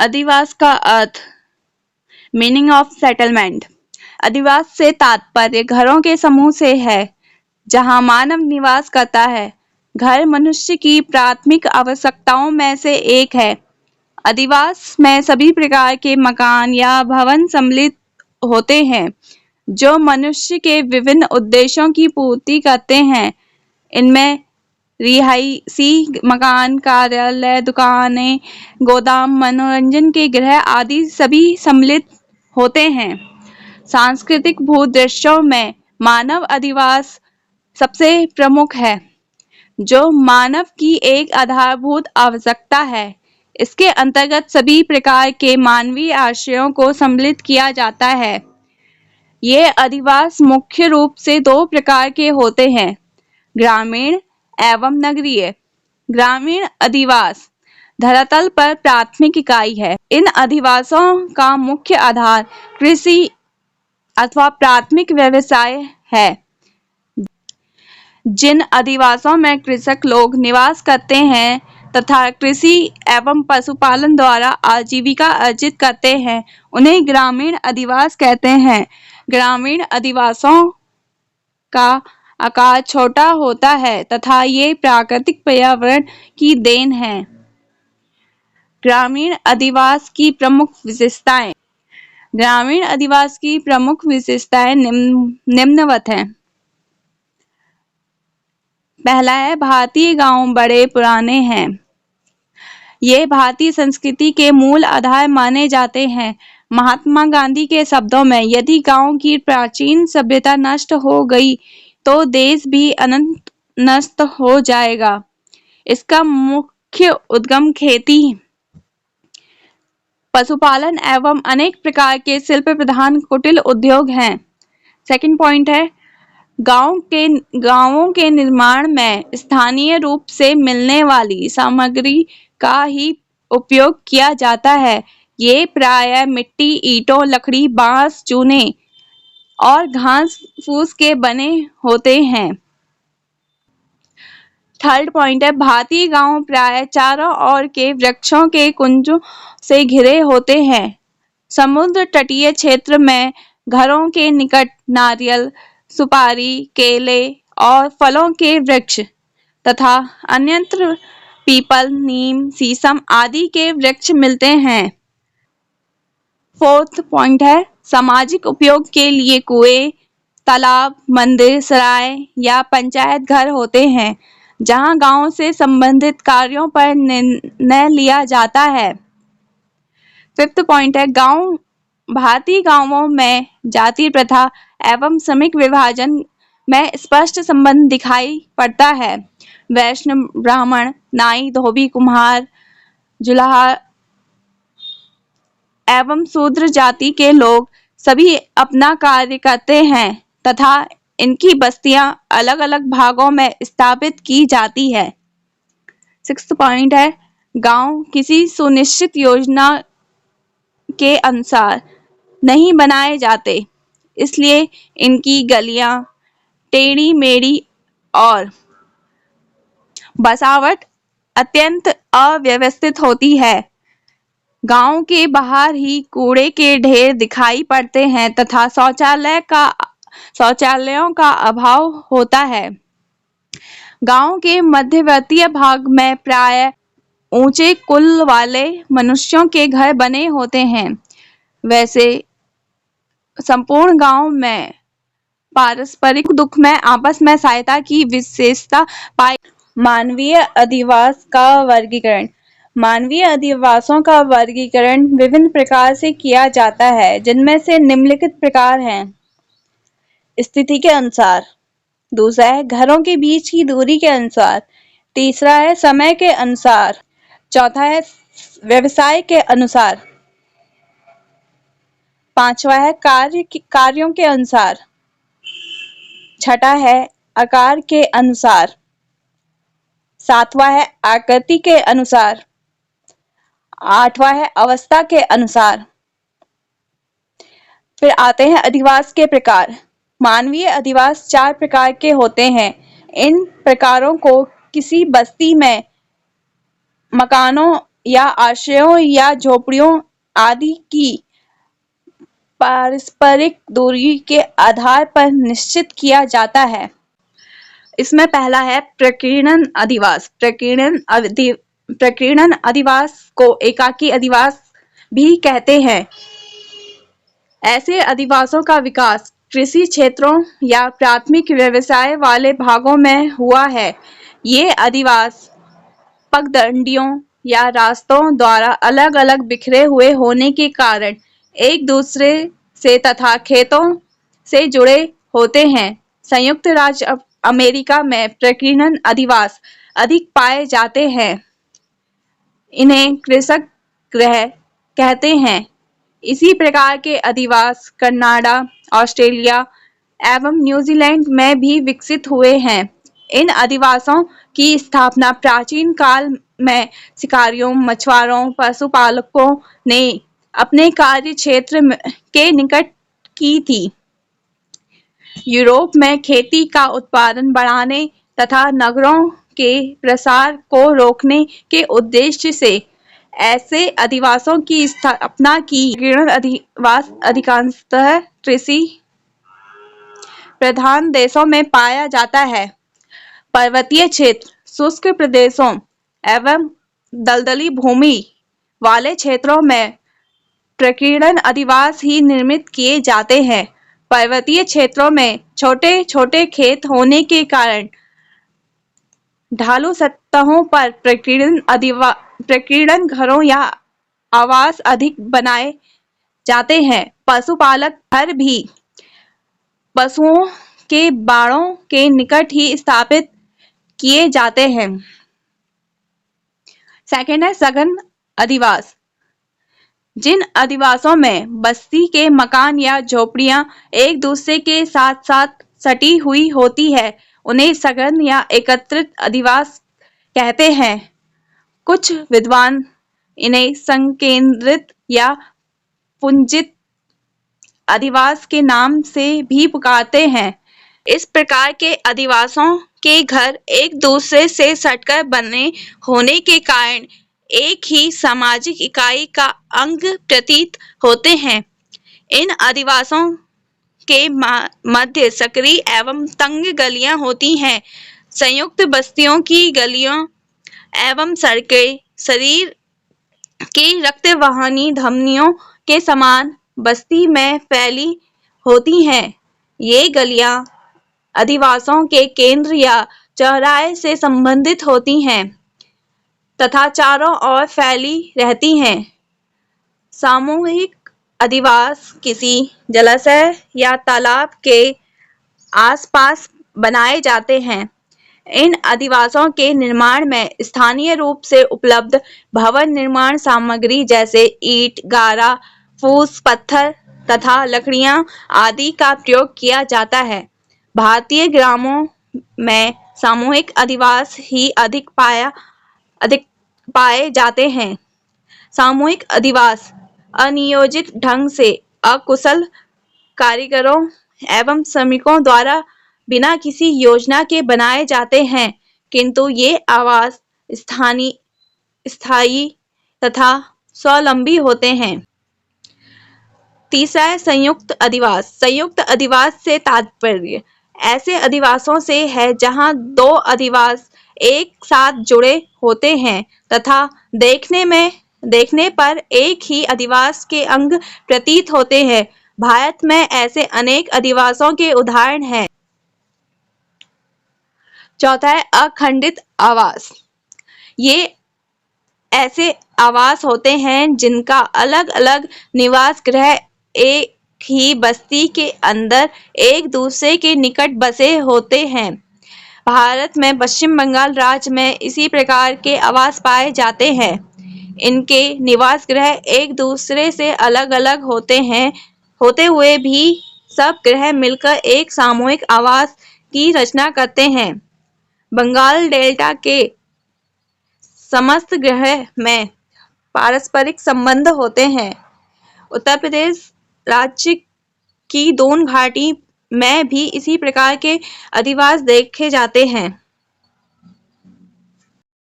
अधिवास का अर्थ। Meaning of settlement. अधिवास से तात्पर्य घरों के समूह से है जहां मानव निवास करता है। घर मनुष्य की प्राथमिक आवश्यकताओं में से एक है। अधिवास में सभी प्रकार के मकान या भवन सम्मिलित होते हैं जो मनुष्य के विभिन्न उद्देश्यों की पूर्ति करते हैं। इनमें रिहायशी मकान, कार्यालय, दुकानें, गोदाम, मनोरंजन के गृह आदि सभी सम्मिलित होते हैं। सांस्कृतिक भूदृश्यों में मानव अधिवास सबसे प्रमुख है जो मानव की एक आधारभूत आवश्यकता है। इसके अंतर्गत सभी प्रकार के मानवीय आश्रयों को सम्मिलित किया जाता है। ये अधिवास मुख्य रूप से दो प्रकार के होते हैं, ग्रामीण एवं नगरीय। ग्रामीण अधिवास धरातल पर प्राथमिक इकाई है। इन अधिवासों का मुख्य आधार कृषि अथवा प्राथमिक व्यवसाय है। जिन अधिवासों में कृषक लोग निवास करते हैं तथा कृषि एवं पशुपालन द्वारा आजीविका अर्जित करते हैं उन्हें ग्रामीण अधिवास कहते हैं। ग्रामीण अधिवासों का आकार छोटा होता है तथा ये प्राकृतिक पर्यावरण की देन है। ग्रामीण अधिवास की प्रमुख विशेषताएं। ग्रामीण अधिवास की प्रमुख विशेषताएं निम्नवत हैं। पहला है, भारतीय गांव बड़े पुराने हैं। ये भारतीय संस्कृति के मूल आधार माने जाते हैं। महात्मा गांधी के शब्दों में, यदि गांव की प्राचीन सभ्यता नष्ट हो गई तो देश भी अनंत नष्ट हो जाएगा। इसका मुख्य उद्गम खेती, पशुपालन एवं अनेक प्रकार के शिल्प प्रधान कुटिल उद्योग हैं। सेकंड पॉइंट है, गांवों के निर्माण में स्थानीय रूप से मिलने वाली सामग्री का ही उपयोग किया जाता है। ये प्रायः मिट्टी, ईंटों, लकड़ी, बांस, चूने और घास फूस के बने होते हैं। थर्ड पॉइंट है, भारतीय गांव प्रायः चारों ओर के वृक्षों के कुंजों से घिरे होते हैं। समुद्र तटीय क्षेत्र में घरों के निकट नारियल, सुपारी, केले और फलों के वृक्ष तथा अन्यत्र पीपल, नीम, शीशम आदि के वृक्ष मिलते हैं। फोर्थ पॉइंट है, सामाजिक उपयोग के लिए कुएं, तालाब, मंदिर, सराय या पंचायत घर होते हैं जहां गांव से संबंधित कार्यों पर निर्णय लिया जाता है। फिफ्थ पॉइंट है, भारतीय गांवों में जाति प्रथा एवं श्रमिक विभाजन में स्पष्ट संबंध दिखाई पड़ता है। वैश्य, ब्राह्मण, नाई, धोबी, कुम्हार, जुलाहा एवं शूद्र जाति के लोग सभी अपना कार्य करते हैं तथा इनकी बस्तियां अलग अलग भागों में स्थापित की जाती है। सिक्स्थ पॉइंट है, गांव किसी सुनिश्चित योजना के अनुसार नहीं बनाए जाते, इसलिए इनकी गलियां टेढ़ी मेढ़ी और बसावट अत्यंत अव्यवस्थित होती है। गांव के बाहर ही कूड़े के ढेर दिखाई पड़ते हैं तथा शौचालयों का अभाव होता है। गांव के मध्यवर्तीय भाग में प्रायः ऊंचे कुल वाले मनुष्यों के घर बने होते हैं। वैसे संपूर्ण गांव में पारस्परिक दुख में आपस में सहायता की विशेषता पाई। मानवीय अधिवास का वर्गीकरण। मानवीय अधिवासों का वर्गीकरण विभिन्न प्रकार से किया जाता है, जिनमें से निम्नलिखित प्रकार हैं। स्थिति के अनुसार। दूसरा है, घरों के बीच की दूरी के अनुसार। तीसरा है, समय के अनुसार। चौथा है, व्यवसाय के अनुसार। पांचवा है, कार्यों के अनुसार। छठा है, आकार के अनुसार। सातवां है, आकृति के अनुसार। आठवां है, अवस्था के अनुसार। फिर आते हैं अधिवास के प्रकार। मानवीय अधिवास 4 प्रकार के होते हैं। इन प्रकारों को किसी बस्ती में मकानों या आश्रयों या झोपड़ियों आदि की पारस्परिक दूरी के आधार पर निश्चित किया जाता है। इसमें पहला है प्रकीर्णन अधिवास। प्रकीर्णन अधिवास को एकाकी अधिवास भी कहते हैं। ऐसे अधिवासों का विकास कृषि क्षेत्रों या प्राथमिक व्यवसाय वाले भागों में हुआ है। ये अधिवास पगडंडियों या रास्तों द्वारा अलग-अलग बिखरे हुए होने के कारण एक दूसरे से तथा खेतों से जुड़े होते हैं। संयुक्त राज्य अमेरिका में प्रकीर्णन अधिवास अधिक पाए जाते हैं। इन्हें कृषक गृह कहते हैं। इसी प्रकार के अधिवास कनाडा, ऑस्ट्रेलिया एवं न्यूजीलैंड में भी विकसित हुए हैं। इन अधिवासों की स्थापना प्राचीन काल में शिकारियों, मछुआरों, पशुपालकों ने अपने कार्य क्षेत्र के निकट की थी। यूरोप में खेती का उत्पादन बढ़ाने तथा नगरों के प्रसार को रोकने के उद्देश्य से ऐसे अधिवासों की स्थापना की। प्रकीर्णन अधिवास अधिकांशतः कृषि प्रधान देशों में पाया जाता है। पर्वतीय क्षेत्र, शुष्क प्रदेशों एवं दलदली भूमि वाले क्षेत्रों में प्रकीर्णन अधिवास ही निर्मित किए जाते हैं। पर्वतीय क्षेत्रों में छोटे-छोटे खेत होने के कारण ढालू सतहों पर प्रकीर्णन घरों या आवास अधिक बनाए जाते हैं। पशुपालक घर भी पशुओं के बाड़ों के निकट ही स्थापित किए जाते हैं। सेकंड है सघन अधिवास। जिन अधिवासों में बस्ती के मकान या झोपड़ियां एक दूसरे के साथ साथ सटी हुई होती है, उन्हें सघन या एकत्रित अधिवास कहते हैं। कुछ विद्वान इन्हें संकेंद्रित या पुंजित अधिवास के नाम से भी पुकारते हैं। इस प्रकार के अधिवासों के घर एक दूसरे से सटकर बने होने के कारण एक ही सामाजिक इकाई का अंग प्रतीत होते हैं। इन अधिवासों के मध्य सकरी एवं तंग गलियां होती हैं। संयुक्त बस्तियों की गलियों एवं सड़कें शरीर की रक्तवाहिनी धमनियों के समान बस्ती में फैली होती हैं। ये गलियां अधिवासों के केंद्र या चौराहे से संबंधित होती हैं तथा चारों ओर फैली रहती हैं। सामूहिक अधिवास किसी जलाशय या तालाब के आसपास बनाए जाते हैं। इन अधिवासों के निर्माण में स्थानीय रूप से उपलब्ध भवन निर्माण सामग्री जैसे ईंट, गारा, फूस, पत्थर तथा लकड़ियां आदि का प्रयोग किया जाता है। भारतीय ग्रामों में सामूहिक अधिवास ही अधिक पाए जाते हैं। सामूहिक अधिवास अनियोजित ढंग से अकुशल कारीगरों एवं श्रमिकों द्वारा बिना किसी योजना के बनाए जाते हैं, किंतु ये आवास स्थायी तथा स्वावलंबी होते हैं। तीसरा है संयुक्त अधिवास। संयुक्त अधिवास से तात्पर्य ऐसे अधिवासों से है जहां दो अधिवास एक साथ जुड़े होते हैं तथा देखने पर एक ही अधिवास के अंग प्रतीत होते हैं। भारत में ऐसे अनेक अधिवासों के उदाहरण हैं। चौथा है अखंडित आवास। ये ऐसे आवास होते हैं जिनका अलग-अलग निवास गृह एक ही बस्ती के अंदर एक दूसरे के निकट बसे होते हैं। भारत में पश्चिम बंगाल राज्य में इसी प्रकार के आवास पाए जाते हैं। इनके निवास गृह एक दूसरे से अलग-अलग होते हुए भी सब गृह मिलकर एक सामूहिक आवास की रचना करते हैं। बंगाल डेल्टा के समस्त गृह में पारस्परिक संबंध होते हैं। उत्तर प्रदेश राज्य की दोन घाटी में भी इसी प्रकार के अधिवास देखे जाते हैं।